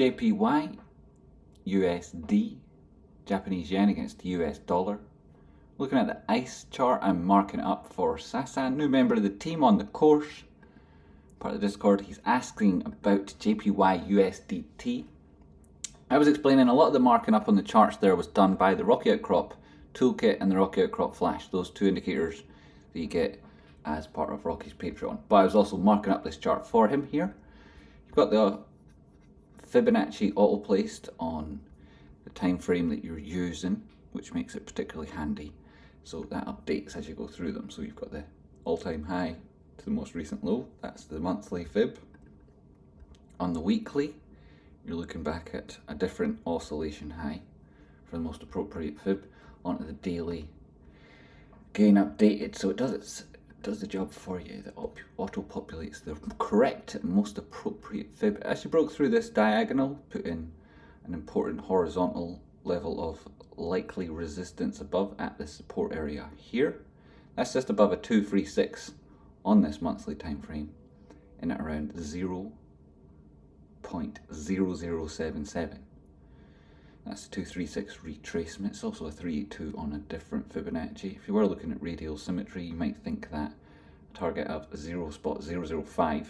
JPY, USD, Japanese yen against the US dollar. Looking at the ICE chart, I'm marking it up for Sasan, new member of the team on the course, part of the Discord. He's asking about JPY USDT. I was explaining a lot of the marking up on the charts there was done by the Rocky Outcrop Toolkit and the Rocky Outcrop Flash, those two indicators that you get as part of Rocky's Patreon. But I was also marking up this chart for him here. You've got the Fibonacci auto placed on the time frame that you're using, which makes it particularly handy. So that updates as you go through them. So you've got the all-time high to the most recent low. That's the monthly fib. On the weekly, you're looking back at a different oscillation high for the most appropriate fib. Onto the daily, again updated, so it does the job for you. That auto populates the correct, most appropriate fib. It actually broke through this diagonal, put in an important horizontal level of likely resistance above at the support area here. That's just above a 236 on this monthly time frame, in at around 0.0077. That's a 236 retracement. It's also a 382 on a different Fibonacci. If you were looking at radial symmetry, you might think that a target of 0.005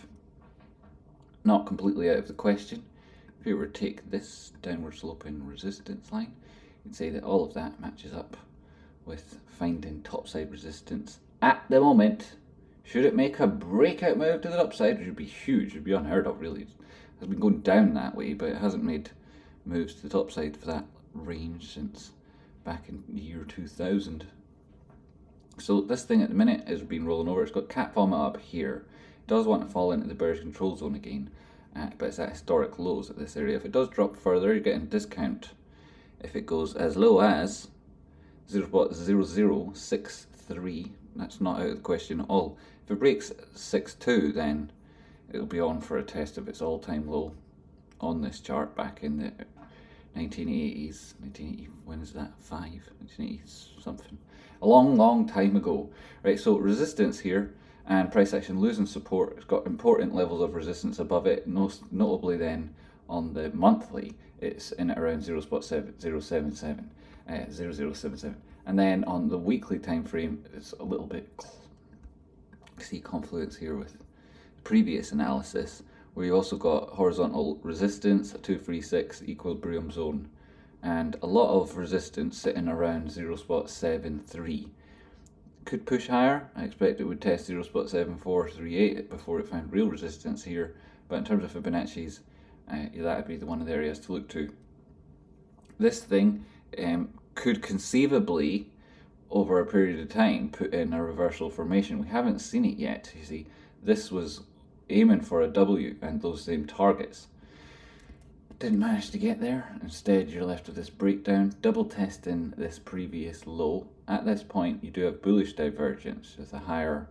not completely out of the question. If you were to take this downward sloping resistance line, you'd say that all of that matches up with finding topside resistance at the moment. Should it make a breakout move to the upside, which would be huge, it would be unheard of really. It has been going down that way, but it hasn't made moves to the top side for that range since back in the year 2000. So this thing at the minute has been rolling over. It's got cat vomit up here. It does want to fall into the bearish control zone again, but it's at historic lows at this area. If it does drop further, you're getting a discount. If it goes as low as 0.0063, that's not out of the question at all. If it breaks 6.2, then it'll be on for a test of its all-time low on this chart back in the 1980s, 1980, when is that, 1980 something, a long time ago, right? So resistance here and price action losing support. It's got important levels of resistance above it, most notably then on the monthly, it's in at around 0.0077, and then on the weekly time frame, it's a little bit, see confluence here with previous analysis, where you also got horizontal resistance, a 236 equilibrium zone, and a lot of resistance sitting around 0.73. Could push higher. I expect it would test 0.7438 before it found real resistance here, but in terms of Fibonacci's, that would be one of the areas to look to. This thing could conceivably, over a period of time, put in a reversal formation. We haven't seen it yet. You see, this was aiming for a W and those same targets. Didn't manage to get there. Instead, you're left with this breakdown, double testing this previous low. At this point, you do have bullish divergence with a higher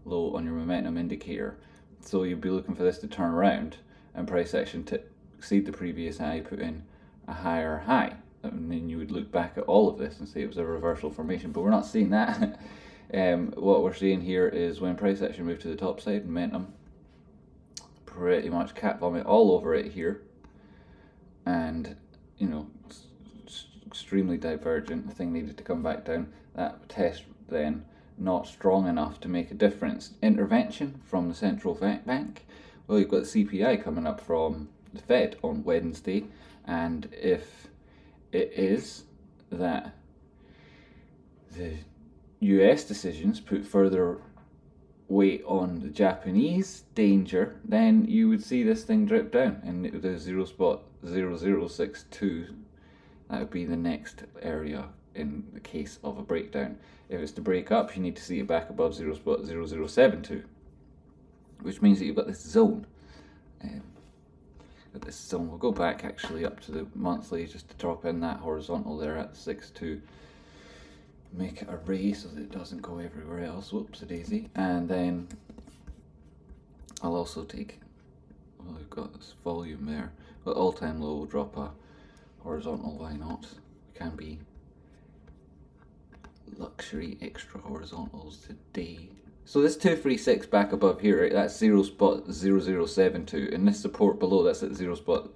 low on your momentum indicator. So you'll be looking for this to turn around and price action to exceed the previous high, put in a higher high. And then you would look back at all of this and say it was a reversal formation, but we're not seeing that. What we're seeing here is when price action moved to the top side, momentum pretty much cat vomit all over it here, and you know, extremely divergent. The thing needed to come back down. That test then not strong enough to make a difference. Intervention from the central bank. Well, you've got the CPI coming up from the Fed on Wednesday, and if it is that the US decisions put further weight on the Japanese danger, then you would see this thing drip down, and the 0.0062, that would be the next area in the case of a breakdown. If it's to break up, you need to see it back above 0.0072, which means that you've got this zone. We'll go back actually up to the monthly just to drop in that horizontal there at 6.2. Make it a ray so that it doesn't go everywhere else. Whoops a daisy. And then I'll also take, well, we've got this volume there, but all-time low, drop a horizontal, why not? It can be luxury extra horizontals today. So this 236 back above here, right, that's 0.0072, and this support below, that's at 0.0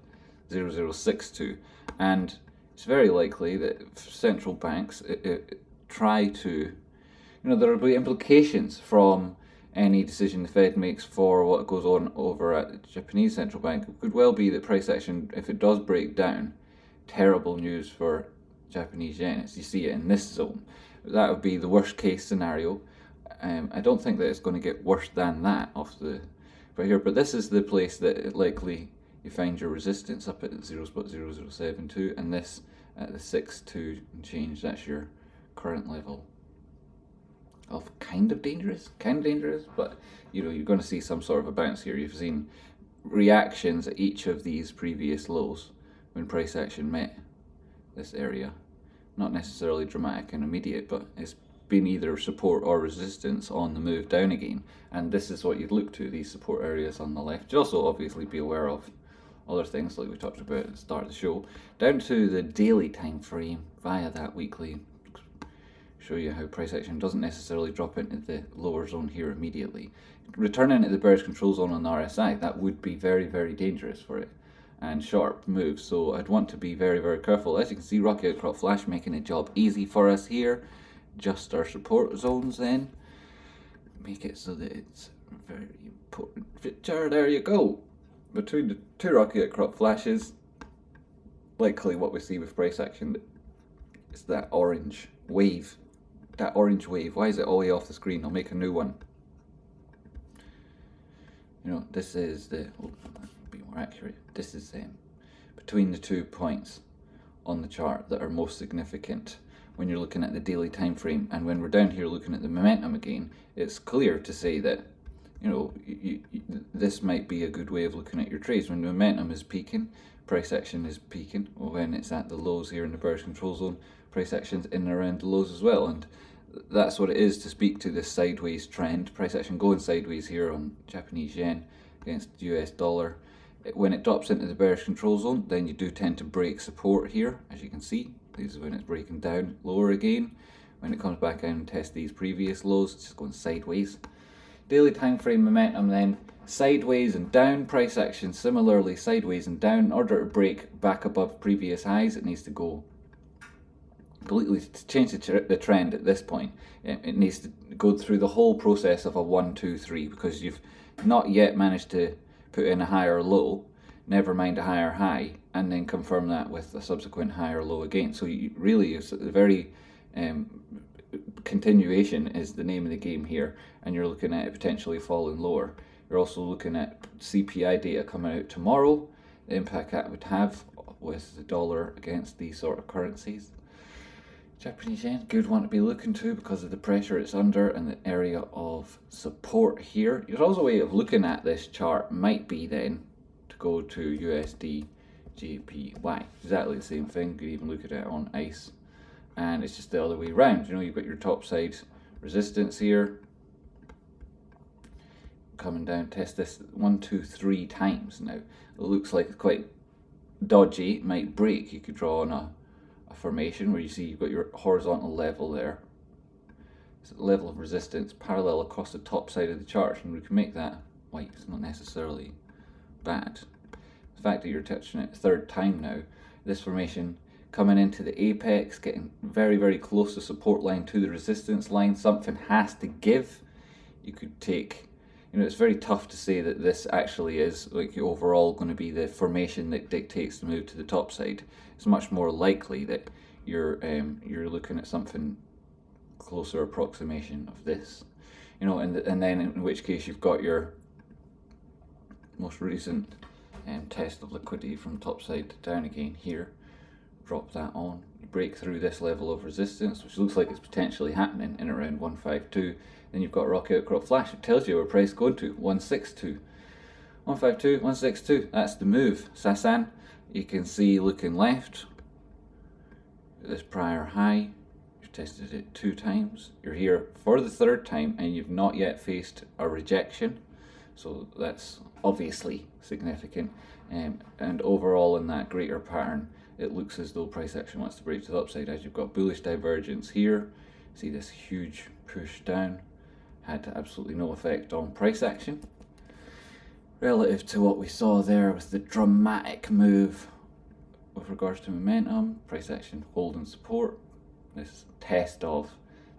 0062, and it's very likely that central banks try to, there will be implications from any decision the Fed makes for what goes on over at the Japanese central bank. It could well be that price action, if it does break down, terrible news for Japanese yen. As you see it in this zone, that would be the worst case scenario. I don't think that it's going to get worse than that off the right here, but this is the place that it likely you find your resistance up at 0.0072, and this at the 6.2 and change. That's your current level of kind of dangerous, but you're going to see some sort of a bounce here. You've seen reactions at each of these previous lows when price action met this area. Not necessarily dramatic and immediate, but it's been either support or resistance on the move down again, and this is what you'd look to, these support areas on the left. You'd also obviously be aware of other things like we talked about at the start of the show, down to the daily time frame via that weekly. Show you how price action doesn't necessarily drop into the lower zone here immediately. Returning to the bearish control zone on the RSI, that would be very, very dangerous for it, and sharp moves. So I'd want to be very, very careful. As you can see, Rocky Outcrop Flash making a job easy for us here. Just our support zones then. Make it so that it's a very important feature. There you go. Between the two Rocky Outcrop Flashes, likely what we see with price action is that orange wave. That orange wave. Why is it all the way off the screen? I'll make a new one. This is the, be more accurate, this is between the 2 points on the chart that are most significant when you're looking at the daily time frame. And when we're down here looking at the momentum again, it's clear to say that this might be a good way of looking at your trades. When the momentum is peaking, price action is peaking. When it's at the lows here in the bearish control zone, price action's in and around the lows as well. And that's what it is to speak to this sideways trend. Price action going sideways here on Japanese yen against US dollar. When it drops into the bearish control zone, then you do tend to break support here, as you can see. This is when it's breaking down lower again. When it comes back down and tests these previous lows, it's just going sideways. Daily time frame momentum then sideways and down. Price action similarly sideways and down. In order to break back above previous highs, it needs to go completely to change the trend at this point. It needs to go through the whole process of a 1, 2, 3, because you've not yet managed to put in a higher low, never mind a higher high, and then confirm that with a subsequent higher low again. So you really, it's the very continuation is the name of the game here, and you're looking at it potentially falling lower. You're also looking at CPI data coming out tomorrow, the impact that would have with the dollar against these sort of currencies. Japanese yen, good one to be looking to because of the pressure it's under and the area of support here. There's also a way of looking at this chart might be then to go to USDJPY. Exactly the same thing. You could even look at it on ICE, and it's just the other way around. You've got your topside resistance here coming down. Test this 1, 2, 3 times now. It looks like it's quite dodgy. It might break. You could draw on a formation where you see you've got your horizontal level there. It's a level of resistance parallel across the top side of the chart, and we can make that white. It's not necessarily bad. The fact that you're touching it a third time now, this formation coming into the apex, getting very, very close to support line to the resistance line, something has to give. You could take, it's very tough to say that this actually is like overall going to be the formation that dictates the move to the top side. It's much more likely that you're looking at something closer approximation of this, and then in which case you've got your most recent test of liquidity from top side down again here. Drop that on, you break through this level of resistance, which looks like it's potentially happening in around 152. Then you've got Rocky Outcrop Flash. It tells you where price going to 162, 152, 162. That's the move. Sasan, you can see looking left. This prior high, you've tested it 2 times. You're here for the 3rd time, and you've not yet faced a rejection. So that's obviously significant. And overall, in that greater pattern, it looks as though price action wants to break to the upside. As you've got bullish divergence here, see this huge push down. Had absolutely no effect on price action relative to what we saw there with the dramatic move with regards to momentum, price action, hold and support. This test of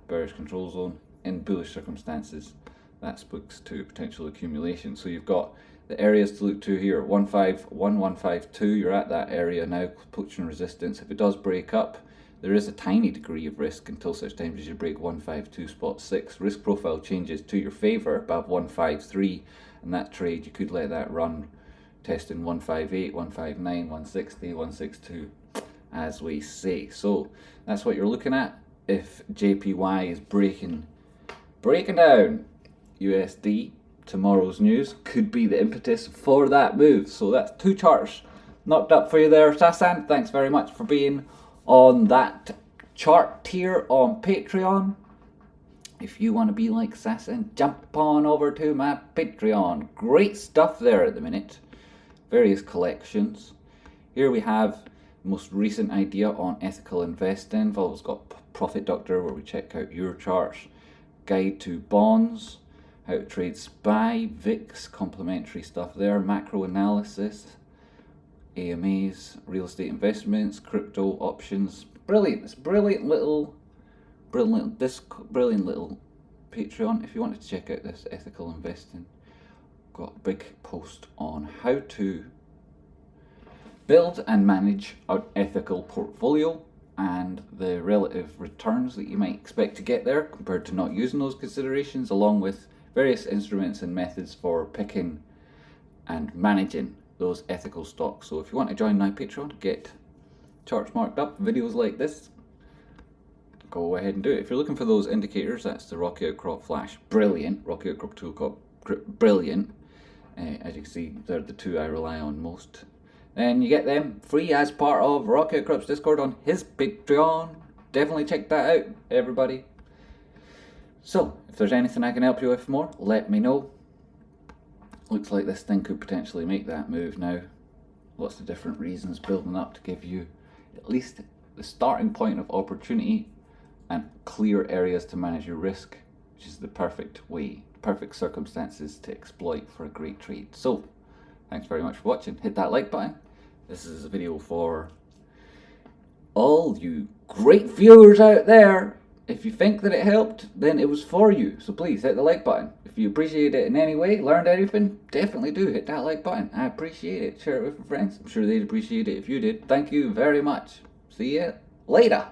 bearish control zone in bullish circumstances, that speaks to potential accumulation. So you've got the areas to look to here, 151, 152, you're at that area now, approaching resistance. If it does break up, there is a tiny degree of risk until such times as you break 152.6. Risk profile changes to your favor above 153, and that trade, you could let that run, testing 158, 159, 160, 162, as we say. So that's what you're looking at. If JPY is breaking down USD, tomorrow's news could be the impetus for that move. So that's two charts knocked up for you there, Sasan. Thanks very much for being on that chart tier on Patreon. If you want to be like Sasan, jump on over to my Patreon. Great stuff there at the minute. Various collections. Here we have the most recent idea on ethical investing. I've always got Profit Doctor, where we check out your charts. Guide to bonds, how to trade SPY, VIX, complementary stuff there. Macro analysis, AMAs, real estate investments, crypto options. Brilliant. It's brilliant little Patreon. If you wanted to check out this ethical investing, got a big post on how to build and manage an ethical portfolio and the relative returns that you might expect to get there compared to not using those considerations, along with various instruments and methods for picking and managing those ethical stocks. So if you want to join my Patreon, get charts marked up, videos like this, go ahead and do it. If you're looking for those indicators, that's the Rocky Outcrop Flash, brilliant. Rocky Outcrop Toolkit, brilliant. As you can see, they're the two I rely on most. And you get them free as part of Rocky Outcrop's Discord on his Patreon. Definitely check that out, everybody. So, if there's anything I can help you with more, let me know. Looks like this thing could potentially make that move now. Lots of different reasons building up to give you at least the starting point of opportunity and clear areas to manage your risk, which is the perfect way, perfect circumstances to exploit for a great trade. So, thanks very much for watching. Hit that like button. This is a video for all you great viewers out there. If you think that it helped, then it was for you. So please hit the like button. If you appreciate it in any way, learned anything, definitely do hit that like button. I appreciate it. Share it with your friends. I'm sure they'd appreciate it if you did. Thank you very much. See ya later.